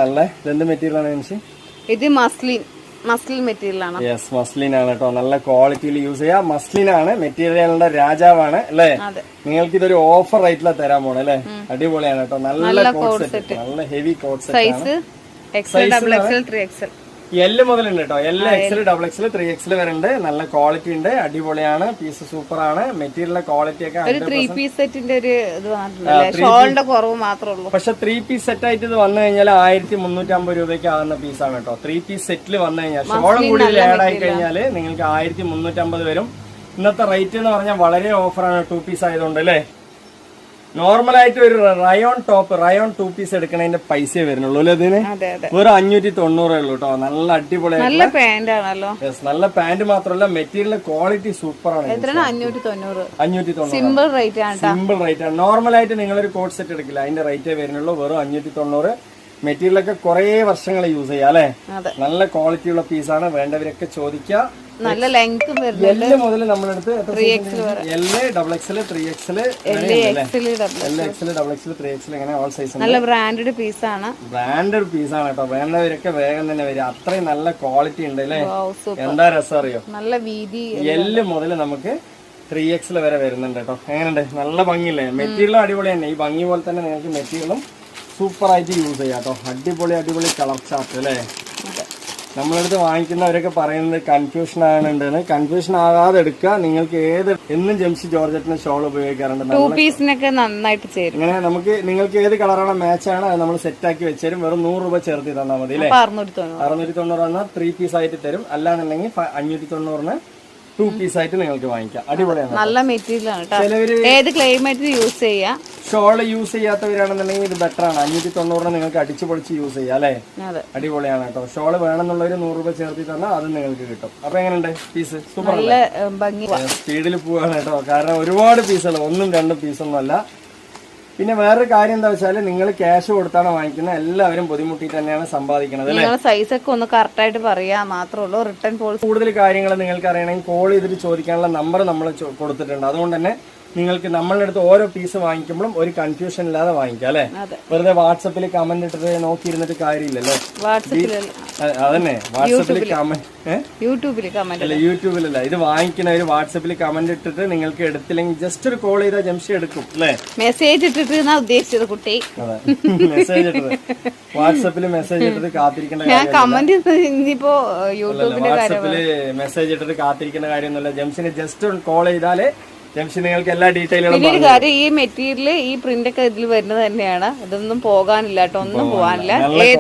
നല്ല ഇതെന്ത് മെറ്റീരിയൽ ആണ് ജംഷി? ഇത് മസ്ലിൻ മെറ്റീരിയൽ ആണ്. യെസ്, മസ്ലിൻ ആണ് കേട്ടോ. നല്ല ക്വാളിറ്റിയിൽ യൂസ് ചെയ്യാം. മസ്ലിൻ ആണ്, മെറ്റീരിയലിന്റെ രാജാവാണ് അല്ലേ. നിങ്ങൾക്ക് ഇതൊരു ഓഫർ റേറ്റിലാ തരാൻ പോണേ അല്ലേ. അടിപൊളിയാണ് കേട്ടോ. നല്ല കോട്ട് സെറ്റ്, നല്ല ഹെവി കോട്ട് സെറ്റ് ആണ്. Size XL, XXL, 3XL. L മുതലുണ്ട് കേട്ടോ. എൽ, XL, XXL, 3XL വരെ ഉണ്ട്. നല്ല ക്വാളിറ്റി ഉണ്ട്, അടിപൊളിയാണ്. പീസ് സൂപ്പർ ആണ്. മെറ്റീരിയലിന്റെ ക്വാളിറ്റി ഒക്കെ ഒരു 3 പീസ് സെറ്റിന്റെ ഒരു ഇത് വന്നിട്ടുണ്ട്. ഷോളിന്റെ കുറവ് മാത്രമേ ഉള്ളൂ. പക്ഷെ 3 പീസ് സെറ്റ് ആയിട്ട് ഇത് വന്നു കഴിഞ്ഞാൽ 1350 രൂപയ്ക്ക് ആകുന്ന പീസാണ് കേട്ടോ. 3 പീസ് സെറ്റിൽ വന്നു കഴിഞ്ഞാൽ ഷോളും കൂടി ആഡ് ആയി കഴിഞ്ഞാൽ നിങ്ങൾക്ക് 1350 വരും. ഇന്നത്തെ റേറ്റ് എന്ന് പറഞ്ഞാൽ വളരെ ഓഫറാണ് 2 പീസ് ആയതുകൊണ്ട് അല്ലേ. നോർമലായിട്ട് ഒരു റയോൺ 2 പീസ് എടുക്കണതിന്റെ പൈസ വരുന്നുള്ളൂ അല്ലേ ഇതിന്. വെറും 590 ഉള്ളൂ കേട്ടോ. നല്ല അടിപൊളിയായിട്ട് നല്ല പാന്റ് ആണല്ലോ. നല്ല പാന്റ് മാത്രമല്ല മെറ്റീരിയൽ ക്വാളിറ്റി സൂപ്പർ ആണ്. 590 സിമ്പിൾ റേറ്റ് ആണ്. സിമ്പിൾ റേറ്റ് ആണ്. നോർമലായിട്ട് നിങ്ങളൊരു കോട്ട് സെറ്റ് എടുക്കില്ല, അതിന്റെ റേറ്റേ വരുന്നുള്ളൂ. വെറും 590. മെറ്റീരിയലൊക്കെ കുറെ വർഷങ്ങൾ യൂസ് ചെയ്യാം അല്ലെ. നല്ല ക്വാളിറ്റി ഉള്ള പീസാണ്. വേണ്ടവരൊക്കെ ചോദിക്കുക. നല്ല ലെങ്തും എല്ല് മുതൽ നമ്മളെടുത്ത് L, XXL, 3XL, XXL, XXL, 3XL ഇങ്ങനെ ഓൾ സൈസ്. നല്ല ബ്രാൻഡഡ് പീസാണ്. ബ്രാൻഡഡ് പീസാണ് കേട്ടോ. വേണ്ടവരൊക്കെ വേഗം തന്നെ വരിക. അത്രയും നല്ല ക്വാളിറ്റി ഉണ്ട് അല്ലേ. എന്താ രസം അറിയോ. നല്ല വീതി. എല്ല് മുതൽ നമുക്ക് 3XL വരെ വരുന്നുണ്ട് കേട്ടോ. എങ്ങനെയുണ്ട്? നല്ല ഭംഗിയില്ലേ. മെറ്റീരിയലും അടിപൊളി തന്നെ. ഈ ഭംഗി പോലെ തന്നെ നിങ്ങൾക്ക് മെറ്റീരിയലും സൂപ്പർ ആയിട്ട് യൂസ് ചെയ്യാം കേട്ടോ. അടിപൊളി കളർ ചാർട്ട് അല്ലേ. നമ്മളടുത്ത് വാങ്ങിക്കുന്നവരൊക്കെ പറയുന്നത് കൺഫ്യൂഷൻ ആകുന്നുണ്ടെന്ന്. കൺഫ്യൂഷൻ ആകാതെ എടുക്കുക. നിങ്ങൾക്ക് എന്നും ജംഷി ജോർജറ്റിന് ഷോൾ ഉപയോഗിക്കാറുണ്ട്. 2 പീസിനൊക്കെ നന്നായിട്ട് ചേരും. ഇങ്ങനെ നിങ്ങൾക്ക് ഏത് കളറാണ് മാച്ച് ആണ് അത് നമ്മൾ സെറ്റ് ആക്കി വെച്ചുതരും. വെറും 100 രൂപ ചേർത്തി തന്നാൽ മതി അല്ലേ. 690 എന്നാൽ 3 പീസ് ആയിട്ട് തരും. അല്ലാന്നുണ്ടെങ്കിൽ 590 2 പീസ് ആയിട്ട് നിങ്ങൾക്ക് വാങ്ങിക്കാം. അടിപൊളിയാണ്. നല്ല മെറ്റീരിയൽ ആണ്. ഏത് ക്ലൈമറ്റ് യൂസ് ചെയ്യാം. ഷോള് യൂസ് ചെയ്യാത്തവരാണെന്നുണ്ടെങ്കിൽ ഇത് ബെറ്റർ ആണ്. 590 നിങ്ങൾക്ക് അടിച്ചു പൊളിച്ച് യൂസ് ചെയ്യാം അല്ലെ. അടിപൊളിയാണ് കേട്ടോ. ഷോള് വേണമെന്നുള്ളൊരു 100 രൂപ ചേർത്തി തന്നാൽ അത് നിങ്ങൾക്ക് കിട്ടും. അപ്പൊ എങ്ങനെയുണ്ട് പീസ്? സൂപ്പർ. സ്പീഡിൽ പോവാണ് കേട്ടോ. കാരണം ഒരുപാട് പീസുകൾ, 1ഉം 2ഉം പീസൊന്നും അല്ല. പിന്നെ വേറൊരു കാര്യം എന്താ വെച്ചാൽ നിങ്ങൾ ക്യാഷ് കൊടുത്താണ് വാങ്ങിക്കുന്നത്. എല്ലാവരും ബുദ്ധിമുട്ടിട്ട് തന്നെയാണ് സമ്പാദിക്കുന്നത് അല്ലേ. സൈസ് ഒക്കെ ഒന്ന് കറക്റ്റ് ആയിട്ട് പറയാ മാത്രമേ ഉള്ളൂ. റിട്ടേൺ പോളിസി കൂടുതൽ കാര്യങ്ങൾ നിങ്ങൾക്ക് അറിയണമെങ്കിൽ കോൾ ചെയ്തിട്ട് ചോദിക്കാനുള്ള നമ്പർ നമ്മൾ കൊടുത്തിട്ടുണ്ട്. അതുകൊണ്ട് തന്നെ നിങ്ങൾക്ക് നമ്മളുടെ അടുത്ത് ഓരോ പീസ് വാങ്ങിക്കുമ്പോഴും ഒരു കൺഫ്യൂഷൻ ഇല്ലാതെ വാങ്ങിക്കാം അല്ലെ. വെറുതെ വാട്സപ്പിൽ കമന്റ് ഇട്ടിട്ട് നോക്കിയിരുന്നിട്ട് കാര്യമില്ലല്ലോ. അതന്നെ വാട്സപ്പിൽ യൂട്യൂബിലല്ല. ഇത് വാങ്ങിക്കുന്നവര് വാട്സപ്പിൽ കമന്റ് ഇട്ടിട്ട് നിങ്ങൾക്ക് എടുത്തില്ലെങ്കിൽ ജസ്റ്റ് ഒരു കോൾ ചെയ്താൽ ജംഷി എടുക്കും അല്ലെ. മെസ്സേജ് ഇട്ടിട്ട് ഉദ്ദേശിച്ചത് കുട്ടി. അതെ, മെസ്സേജ് ഇട്ടത് വാട്സപ്പിൽ മെസ്സേജ് ഇട്ടിട്ട് കാത്തിരിക്കേണ്ട വാട്സപ്പില് മെസ്സേജ് ഇട്ടിട്ട് കാത്തിരിക്കേണ്ട കാര്യമൊന്നുമില്ല. ജംഷിന് ജസ്റ്റ് ഒരു കോൾ ചെയ്താലേ ജംഷി നിങ്ങൾക്ക് എല്ലാ ഡീറ്റെയിലും. ഈ മെറ്റീരിയൽ ഈ പ്രിന്റ് ഒക്കെ ഇതിൽ വരുന്നത് തന്നെയാണ്. ഇതൊന്നും പോകാനില്ല കേട്ടോ. ഒന്നും പോകാനില്ല. ഏത്